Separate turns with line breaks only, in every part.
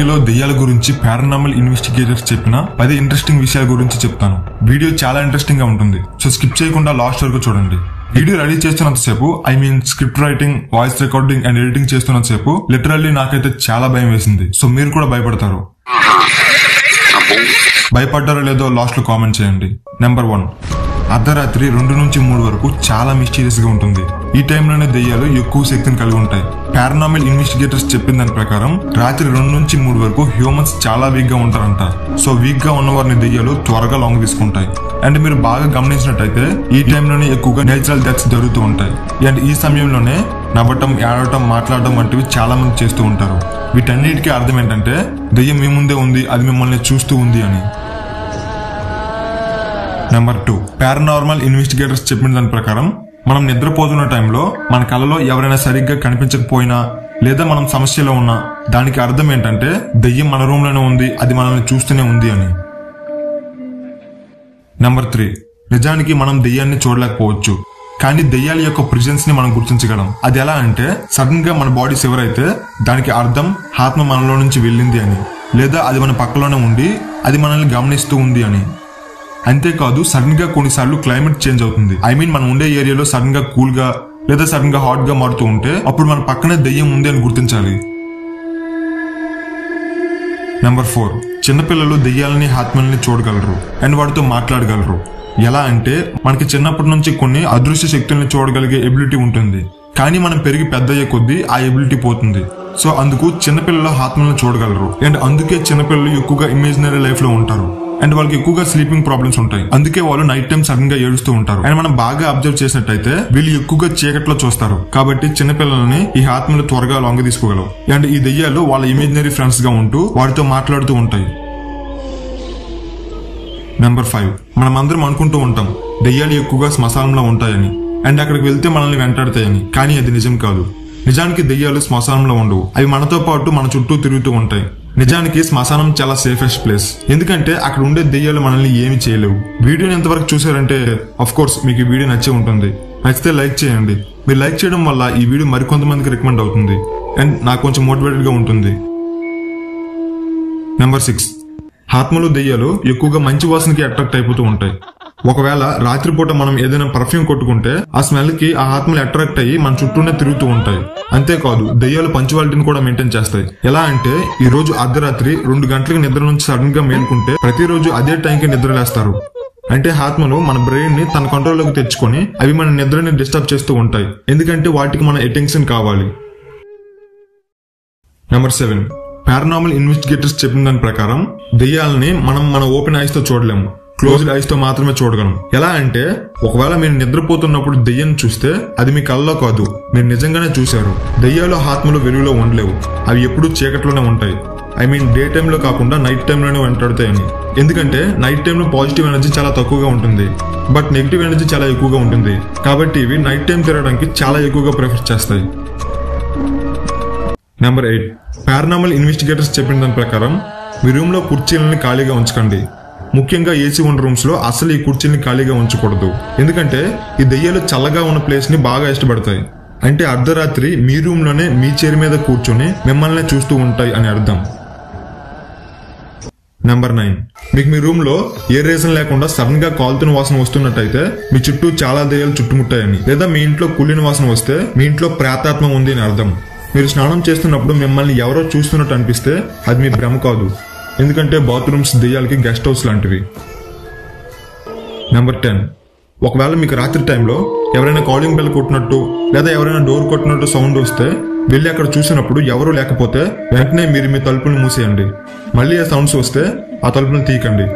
వీడియోలో దెయ్యాల గురించి పారానార్మల్ ఇన్వెస్టిగేటర్స్ చెప్పిన 10 ఇంట్రెస్టింగ్ విషయాల గురించి చెప్తాను. వీడియో చాలా ఇంట్రెస్టింగ్ గా ఉంటుంది, సో స్కిప్ చేయకుండా లాస్ట్ వరకు చూడండి. వీడియో రెడీ చేస్తున్నంతసేపు script writing, voice recording and editing చేస్తున్నంతసేపు లిటరల్లీ నాకైతే చాలా భయం వేసింది. సో మీరు కూడా భయపడతారు. భయపడ్డారో లేదో లాస్ట్ లో కామెంట్ చేయండి. నెంబర్ 1, అర్ధరాత్రి 2 నుంచి 3 వరకు చాలా మిస్టీరియస్ గా ఉంటుంది. ఈ టైంలోనే దెయ్యాలు ఎక్కువ శక్తిని కలిగి ఉంటాయి. పారానార్మల్ ఇన్వెస్టిగేటర్స్ చెప్పిన దాని ప్రకారం రాత్రి 2 నుంచి 3 వరకు హ్యూమన్స్ చాలా వీక్ గా ఉంటారంట. సో వీక్ గా ఉన్న వారిని దెయ్యాలు త్వరగా లాంగ్ తీసుకుంటాయి. అండ్ మీరు బాగా గమనించినట్టయితే ఈ టైంలోనే ఎక్కువగా నేచురల్ డెత్స్ జరుగుతూ ఉంటాయి. అండ్ ఈ సమయంలోనే నవ్వటం, ఏడవటం, మాట్లాడటం వంటివి చాలా మంది చేస్తూ ఉంటారు. వీటన్నిటికీ అర్థం ఏంటంటే దెయ్యం మీ ముందే ఉంది, అది మిమ్మల్ని చూస్తూ ఉంది అని. నెంబర్ 2, పారానార్మల్ ఇన్వెస్టిగేటర్స్ చెప్పిన దాని ప్రకారం మనం నిద్రపోతున్న టైంలో మన కలలో ఎవరైనా సరిగ్గా కనిపించకపోయినా లేదా మనం సమస్యలో ఉన్నా దానికి అర్థం ఏంటంటే దెయ్యం మన రూమ్ లోనే ఉంది, అది మనల్ని చూస్తూనే ఉంది అని. నెంబర్ 3, నిజానికి మనం దెయ్యాన్ని చూడలేకపోవచ్చు, కానీ దెయ్యాల యొక్క ప్రెజెన్స్ ని మనం గుర్తించగలం. అది ఎలా అంటే సడన్ గా మన బాడీ సివర్ అయితే దానికి అర్థం ఆత్మ మనలో నుంచి వెళ్ళింది అని, లేదా అది మన పక్కలోనే ఉండి అది మనల్ని గమనిస్తూ ఉంది అని. అంతేకాదు సడన్ గా కొన్నిసార్లు క్లైమేట్ చేంజ్ అవుతుంది. మనం ఉండే ఏరియాలో సడన్ గా కూల్ గా లేదా సడన్ గా హాట్ గా మారుతూ ఉంటే అప్పుడు మన పక్కనే దెయ్యం ఉంది అని గుర్తించాలి. నెంబర్ 4, చిన్నపిల్లలు దెయ్యాలని, ఆత్మల్ని చూడగలరు అండ్ వాటితో మాట్లాడగలరు. ఎలా అంటే మనకి చిన్నప్పటి నుంచి కొన్ని అదృశ్య శక్తుల్ని చూడగలిగే ఎబిలిటీ ఉంటుంది, కానీ మనం పెరిగి పెద్దయ్యే కొద్దీ ఆ ఎబిలిటీ పోతుంది. సో అందుకు చిన్నపిల్లలు ఆత్మలను చూడగలరు. అండ్ అందుకే చిన్నపిల్లలు ఎక్కువగా ఇమేజినరీ లైఫ్ లో ఉంటారు. అండ్ వాళ్ళకి ఎక్కువగా స్లీపింగ్ ప్రాబ్లమ్స్ ఉంటాయి. అందుకే వాళ్ళు నైట్ టైం సడన్ గా ఏడుస్తూ ఉంటారు. అండ్ మనం బాగా అబ్జర్వ్ చేసినట్టయితే వీళ్ళు ఎక్కువగా చీకట్లో చూస్తారు. కాబట్టి చిన్నపిల్లలని ఈ ఆత్మలు త్వరగా లొంగ తీసుకోగలవు. అండ్ ఈ దెయ్యాలు వాళ్ళ ఇమేజినరీ ఫ్రెండ్స్ గా ఉంటూ వాటితో మాట్లాడుతూ ఉంటాయి. నెంబర్ 5, మనం అందరం అనుకుంటూ ఉంటాం దెయ్యాలు ఎక్కువగా శ్మశానంలో ఉంటాయని అండ్ అక్కడికి వెళ్తే మనల్ని వెంటాడతాయని. కానీ అది నిజం కాదు. నిజానికి దెయ్యాలు శ్మశానంలో ఉండవు. అవి మనతో పాటు మన చుట్టూ తిరుగుతూ ఉంటాయి. నిజానికి శ్మశానం చాలా సేఫెస్ట్ ప్లేస్, ఎందుకంటే అక్కడ ఉండే దెయ్యాలు మనల్ని ఏమి చేయలేవు. వీడియోని ఎంతవరకు చూసారంటే అఫ్ కోర్స్ మీకు ఈ వీడియో నచ్చే ఉంటుంది. నచ్చితే లైక్ చేయండి. మీరు లైక్ చేయడం వల్ల ఈ వీడియో మరికొంతమందికి రికమెండ్ అవుతుంది అండ్ నాకు కొంచెం మోటివేటెడ్ గా ఉంటుంది. నెంబర్ 6, ఆత్మలు దెయ్యాలు ఎక్కువగా మంచి వాసనకి అట్రాక్ట్ అయిపోతూ ఉంటాయి. ఒకవేళ రాత్రిపూట మనం ఏదైనా పర్ఫ్యూమ్ కొట్టుకుంటే ఆ స్మెల్ కి ఆ ఆత్మలు అట్రాక్ట్ అయ్యి మన చుట్టూనే తిరుగుతూ ఉంటాయి. అంతేకాదు దెయ్యాలు పంచువాలిటీని కూడా మెయింటైన్ చేస్తాయి. ఎలా అంటే ఈ రోజు అర్ధరాత్రి 2 గంటలకు నిద్ర నుంచి సడన్ గా మేల్కుంటే ప్రతిరోజు అదే టైంకి నిద్రలేస్తారు. అంటే ఆత్మలు మన బ్రెయిన్ ని తన కంట్రోల్లోకి తెచ్చుకొని అవి మన నిద్రని డిస్టర్బ్ చేస్తూ ఉంటాయి, ఎందుకంటే వాటికి మన అటెన్షన్ కావాలి. నెంబర్ 7, పారానార్మల్ ఇన్వెస్టిగేటర్స్ చెప్పిన దాని ప్రకారం దెయ్యాలని మనం మన ఓపెన్ ఐస్ తో చూడలేము, క్లోజ్డ్ ఐస్ తో మాత్రమే చూడగలం. ఎలా అంటే ఒకవేళ మీరు నిద్రపోతున్నప్పుడు దెయ్యాన్ని చూస్తే అది మీ కళ్ళలో కాదు, మీరు నిజంగానే చూశారు. దెయ్యాలు ఆత్మలు వెలుగులో ఉండలేవు, అవి ఎప్పుడూ చీకట్లోనే ఉంటాయి. డే టైంలో కాకుండా నైట్ టైంలోనే వెంటాడుతాయని. ఎందుకంటే నైట్ టైంలో పాజిటివ్ ఎనర్జీ చాలా తక్కువగా ఉంటుంది, బట్ నెగిటివ్ ఎనర్జీ చాలా ఎక్కువగా ఉంటుంది. కాబట్టి ఇవి నైట్ టైం తిరగడానికి చాలా ఎక్కువగా ప్రిఫర్ చేస్తాయి. నెంబర్ 8, పారానార్మల్ ఇన్వెస్టిగేటర్స్ చెప్పిన దాని ప్రకారం మీ రూమ్ లో కుర్చీలని ఖాళీగా ఉంచకండి. ముఖ్యంగా ఏసీ ఉన్న రూమ్స్ లో అసలు ఈ కుర్చీని ఖాళీగా ఉంచకూడదు, ఎందుకంటే ఈ దెయ్యాలు చల్లగా ఉన్న ప్లేస్ ని బాగా ఇష్టపడతాయి. అంటే అర్ధరాత్రి మీ రూమ్ లోనే మీ చైర్ మీద కూర్చొని మిమ్మల్ని చూస్తూ ఉంటాయి అని అర్థం. నెంబర్ 9, మీకు మీ రూమ్ లో ఏ రీజన్ లేకుండా సడన్ గా కాలుతున్న వాసన వస్తున్నట్టయితే మీ చుట్టూ చాలా దెయ్యాలు చుట్టుముట్టాయని. లేదా మీ ఇంట్లో కుళ్ళిన వాసన వస్తే మీ ఇంట్లో ప్రేతాత్మ ఉంది అని అర్థం. మీరు స్నానం చేస్తున్నప్పుడు మిమ్మల్ని ఎవరో చూస్తున్నట్టు అనిపిస్తే అది మీ భ్రమ కాదు, ఎందుకంటే బాత్రూమ్స్ దెయ్యాలకి గెస్ట్ హౌస్ లాంటివి. నెంబర్ 10, ఒకవేళ మీకు రాత్రి టైంలో ఎవరైనా కాలింగ్ బెల్ కొట్టినట్టు లేదా ఎవరైనా డోర్ కొట్టినట్టు సౌండ్ వస్తే వెళ్ళి అక్కడ చూసినప్పుడు ఎవరూ లేకపోతే వెంటనే మీరు మీ తలుపులను మూసేయండి. మళ్ళీ ఆ సౌండ్స్ వస్తే ఆ తలుపులను తీయకండి,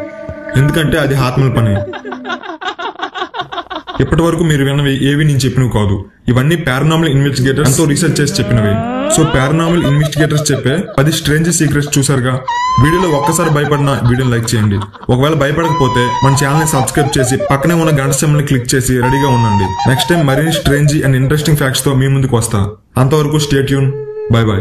ఎందుకంటే అది ఆత్మల పని. ఇప్పటి వరకు మీరు విన్నవి ఏవి నేను చెప్పినవి కాదు, ఇవన్నీ పారానార్మల్ ఇన్వెస్టిగేటర్స్ ఎంతో రీసెర్చ్ చేసి చెప్పినవి. సో పారానార్మల్ ఇన్వెస్టిగేటర్స్ చెప్పే 10 స్ట్రేంజ్ సీక్రెట్స్ చూసారుగా. వీడియోలో ఒక్కసారి భయపడిన వీడియోని లైక్ చేయండి. ఒకవేళ భయపడకపోతే మన ఛానల్ ని సబ్స్క్రైబ్ చేసి పక్కనే ఉన్న గంట సింబల్ క్లిక్ చేసి రెడీగా ఉండండి. నెక్స్ట్ టైం మరిన్ని స్ట్రేంజ్ అండ్ ఇంట్రెస్టింగ్ ఫ్యాక్ట్స్ తో మీ ముందుకు వస్తా. అంతవరకు స్టే ట్యూన్. By by.